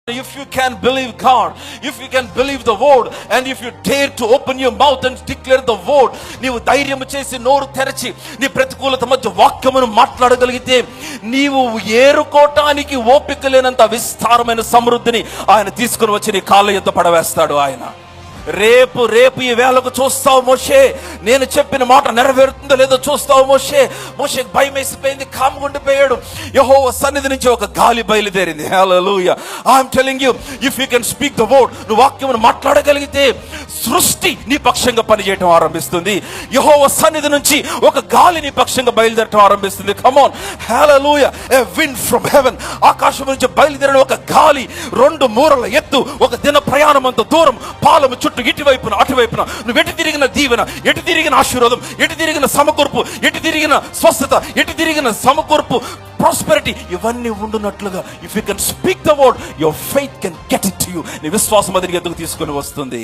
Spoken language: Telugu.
If you can believe God, if you can believe the word, and if you dare to open your mouth and declare the word, నీవు ధైర్యం చేసి నోరు తెరచి నీ ప్రతికూలత మధ్య వాక్యమును మాట్లాడగలిగితే నీవు ఏరుకోవటానికి ఓపిక లేనంత విస్తారమైన సమృద్ధిని ఆయన తీసుకుని వచ్చి నీ కాళ్ళ ఎద్ద పడవేస్తాడు ఆయన. రేపు ఈ వేళకు చూస్తావు మోషే, నేను చెప్పిన మాట నెరవేరుతుందో లేదో చూస్తావు మోషే. మోషేకి భయం వేసిపోయింది, కాముకుండిపోయాడు. యెహోవా సన్నిధి నుంచి ఒక గాలి బయలుదేరింది. Hallelujah. I'm telling you, if you can speak the word, నువ్వు వాక్యమును మాట్లాడగలిగితే సృష్టి నీ పక్షంగా పనిచేయటం ఆరంభిస్తుంది. యెహోవా సన్నిధి నుంచి ఒక గాలి నీ పక్షంగా బయలుదేరటం ఆరంభిస్తుంది. Come on, hallelujah. A wind from heaven, ఆకాశం నుంచి బయలుదేరిన ఒక గాలి, 2 మూరల ఎత్తు, ఒక దిన ప్రయాణం అంత దూరం, పాలము చుట్టూ ఇటువైపున అటువైపున, నువ్వు ఎటు తిరిగిన దీవెన, ఎటు తిరిగిన ఆశీర్వాదం, ఎటు తిరిగిన సమకూర్పు, ఎటు తిరిగిన స్వస్థత, ఎటు తిరిగిన సమకూర్పు, ప్రాస్పెరిటీ, ఇవన్నీ ఉండునట్లుగా if you can speak the word, your faith can get it to you. నీ విశ్వాసం అది ఎదుగు తీసుకొని వస్తుంది.